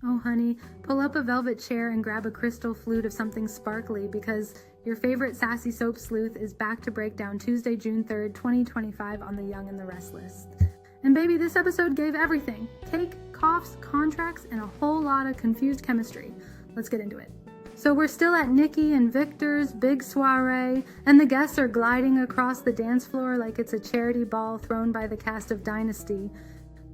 Oh honey, pull up a velvet chair and grab a crystal flute of something sparkly because your favorite sassy soap sleuth is back to break down Tuesday, June 3rd, 2025 on The Young and the Restless. And baby, this episode gave everything. Cake, coughs, contracts, and a whole lot of confused chemistry. Let's get into it. So we're still at Nikki and Victor's big soiree, and the guests are gliding across the dance floor like it's a charity ball thrown by the cast of Dynasty.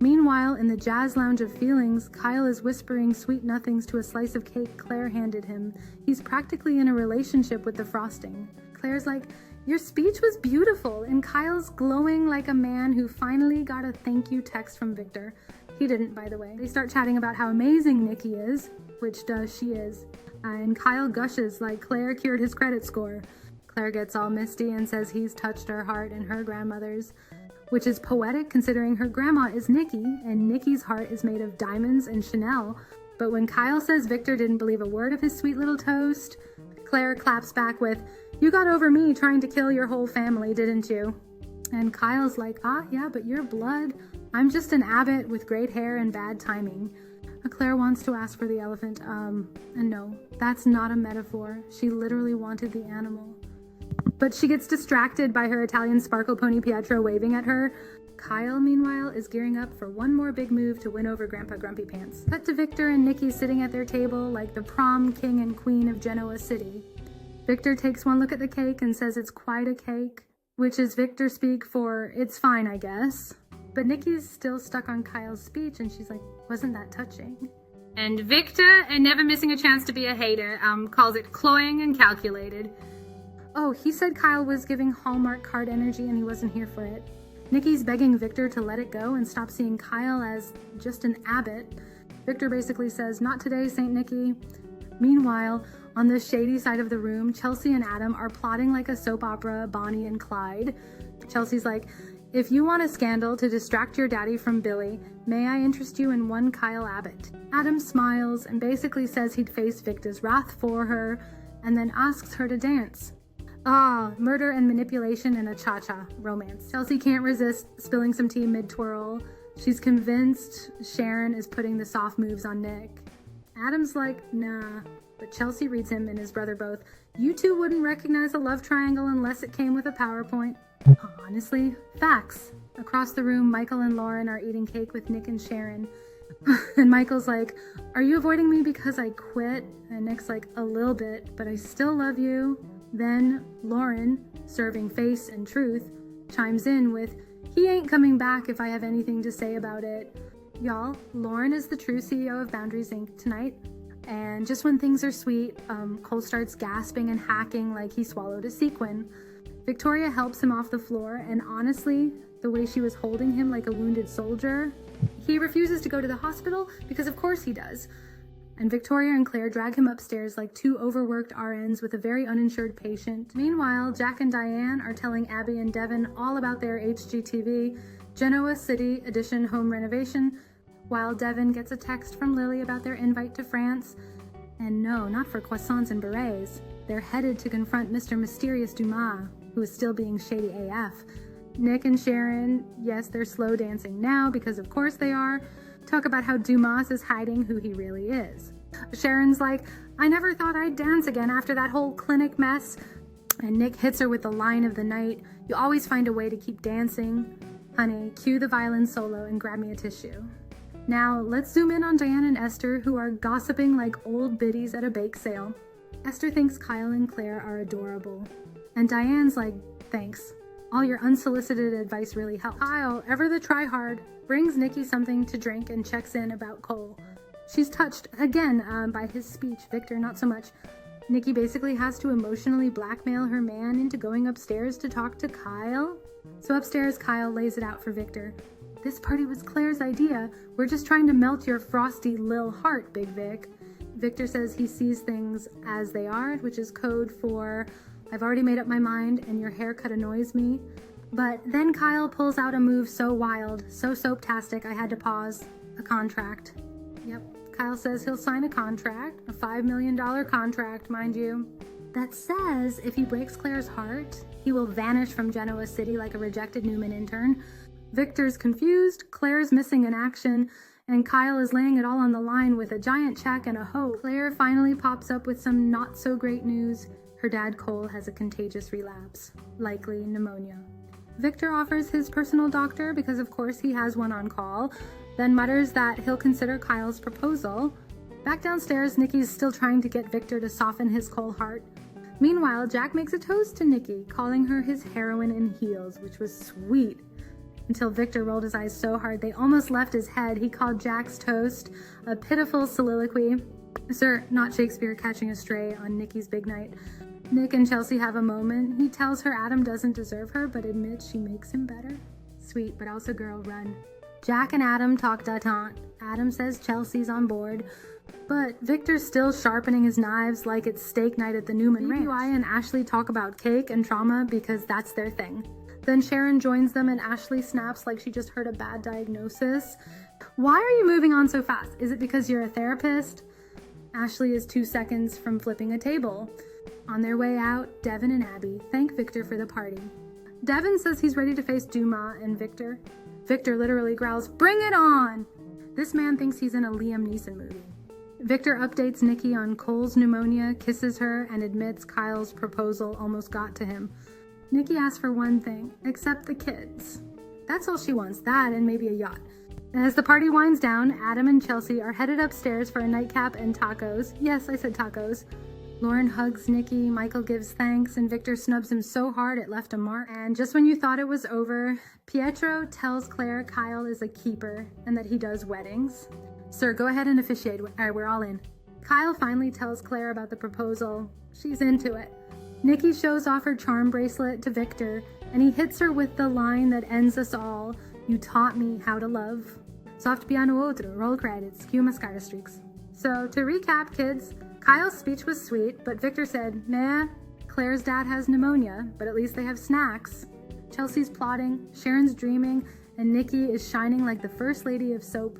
Meanwhile, in the jazz lounge of feelings, Kyle is whispering sweet nothings to a slice of cake Claire handed him. He's practically in a relationship with the frosting. Claire's like, "Your speech was beautiful," and Kyle's glowing like a man who finally got a thank you text from Victor. He didn't, by the way. They start chatting about how amazing Nikki is, which she is. And Kyle gushes like Claire cured his credit score. Claire gets all misty and says he's touched her heart and her grandmother's, which is poetic considering her grandma is Nikki, and Nikki's heart is made of diamonds and Chanel. But when Kyle says Victor didn't believe a word of his sweet little toast, Claire claps back with, "You got over me trying to kill your whole family, didn't you?" And Kyle's like, "Yeah, but you're blood. I'm just an Abbott with great hair and bad timing." Claire wants to ask for the elephant, and no, that's not a metaphor. She literally wanted the animal. But she gets distracted by her Italian sparkle pony Pietro waving at her. Kyle, meanwhile, is gearing up for one more big move to win over Grandpa Grumpy Pants. Cut to Victor and Nikki sitting at their table like the prom king and queen of Genoa City. Victor takes one look at the cake and says it's quite a cake, which is Victor speak for, "It's fine, I guess." But Nikki's still stuck on Kyle's speech, and she's like, "Wasn't that touching?" And Victor, and never missing a chance to be a hater, calls it cloying and calculated. Oh, he said Kyle was giving Hallmark card energy and he wasn't here for it. Nikki's begging Victor to let it go and stop seeing Kyle as just an Abbott. Victor basically says, "Not today, Saint Nikki." Meanwhile, on the shady side of the room, Chelsea and Adam are plotting like a soap opera, Bonnie and Clyde. Chelsea's like, "If you want a scandal to distract your daddy from Billy, may I interest you in one Kyle Abbott?" Adam smiles and basically says he'd face Victor's wrath for her, and then asks her to dance. Murder and manipulation and a cha-cha romance. Chelsea can't resist spilling some tea mid-twirl. She's convinced Sharon is putting the soft moves on Nick. Adam's like, nah, but Chelsea reads him and his brother both. "You two wouldn't recognize a love triangle unless it came with a PowerPoint." Honestly, facts. Across the room, Michael and Lauren are eating cake with Nick and Sharon. And Michael's like, "Are you avoiding me because I quit?" And Nick's like, "A little bit, but I still love you." Then Lauren, serving face and truth, chimes in with, "He ain't coming back if I have anything to say about it." Y'all, Lauren is the true CEO of Boundaries Inc. tonight. And just when things are sweet, Cole starts gasping and hacking like he swallowed a sequin. Victoria helps him off the floor, and honestly, the way she was holding him like a wounded soldier, he refuses to go to the hospital because of course he does. And Victoria and Claire drag him upstairs like two overworked RNs with a very uninsured patient. Meanwhile, Jack and Diane are telling Abby and Devin all about their HGTV, Genoa City edition home renovation, while Devin gets a text from Lily about their invite to France. And no, not for croissants and berets. They're headed to confront Mr. Mysterious Dumas, who is still being shady AF. Nick and Sharon, yes, they're slow dancing now because of course they are, talk about how Dumas is hiding who he really is. Sharon's like, "I never thought I'd dance again after that whole clinic mess." And Nick hits her with the line of the night, "You always find a way to keep dancing. Honey, cue the violin solo and grab me a tissue." Now, let's zoom in on Diane and Esther, who are gossiping like old biddies at a bake sale. Esther thinks Kyle and Claire are adorable. And Diane's like, "Thanks. All your unsolicited advice really helped." Kyle, ever the try-hard, brings Nikki something to drink and checks in about Cole. She's touched, again, by his speech. Victor, not so much. Nikki basically has to emotionally blackmail her man into going upstairs to talk to Kyle. So upstairs, Kyle lays it out for Victor. "This party was Claire's idea. We're just trying to melt your frosty lil heart, Big Vic." Victor says he sees things as they are, which is code for, "I've already made up my mind and your haircut annoys me." But then Kyle pulls out a move so wild, so soap-tastic, I had to pause. A contract. Yep, Kyle says he'll sign a contract, a $5 million contract, mind you, that says if he breaks Claire's heart, he will vanish from Genoa City like a rejected Newman intern. Victor's confused, Claire's missing in action, and Kyle is laying it all on the line with a giant check and a hope. Claire finally pops up with some not so great news. Her dad Cole has a contagious relapse, likely pneumonia. Victor offers his personal doctor because of course he has one on call, then mutters that he'll consider Kyle's proposal. Back downstairs, Nikki's still trying to get Victor to soften his cold heart. Meanwhile, Jack makes a toast to Nikki, calling her his heroine in heels, which was sweet. Until Victor rolled his eyes so hard they almost left his head. He called Jack's toast a pitiful soliloquy. Sir, not Shakespeare catching a stray on Nikki's big night. Nick and Chelsea have a moment. He tells her Adam doesn't deserve her, but admits she makes him better. Sweet, but also girl, run. Jack and Adam talk détente. Adam says Chelsea's on board, but Victor's still sharpening his knives like it's steak night at the Newman Ranch. BBY and Ashley talk about cake and trauma because that's their thing. Then Sharon joins them and Ashley snaps like she just heard a bad diagnosis. Why are you moving on so fast? Is it because you're a therapist? Ashley is 2 seconds from flipping a table. On their way out, Devin and Abby thank Victor for the party. Devin says he's ready to face Dumas and Victor. Victor literally growls, "Bring it on!" This man thinks he's in a Liam Neeson movie. Victor updates Nikki on Cole's pneumonia, kisses her, and admits Kyle's proposal almost got to him. Nikki asks for one thing, accept the kids. That's all she wants, that and maybe a yacht. As the party winds down, Adam and Chelsea are headed upstairs for a nightcap and tacos. Yes, I said tacos. Lauren hugs Nikki, Michael gives thanks, and Victor snubs him so hard it left a mark. And just when you thought it was over, Pietro tells Claire Kyle is a keeper and that he does weddings. Sir, go ahead and officiate. All right, we're all in. Kyle finally tells Claire about the proposal. She's into it. Nikki shows off her charm bracelet to Victor, and he hits her with the line that ends us all. You taught me how to love. Soft piano outro, roll credits, cue mascara streaks. So to recap, kids, Kyle's speech was sweet, but Victor said, nah, Claire's dad has pneumonia, but at least they have snacks. Chelsea's plotting, Sharon's dreaming, and Nikki is shining like the first lady of soap.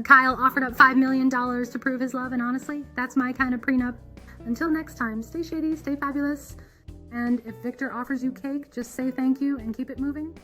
Kyle offered up $5 million to prove his love, and honestly, that's my kind of prenup. Until next time, stay shady, stay fabulous, and if Victor offers you cake, just say thank you and keep it moving.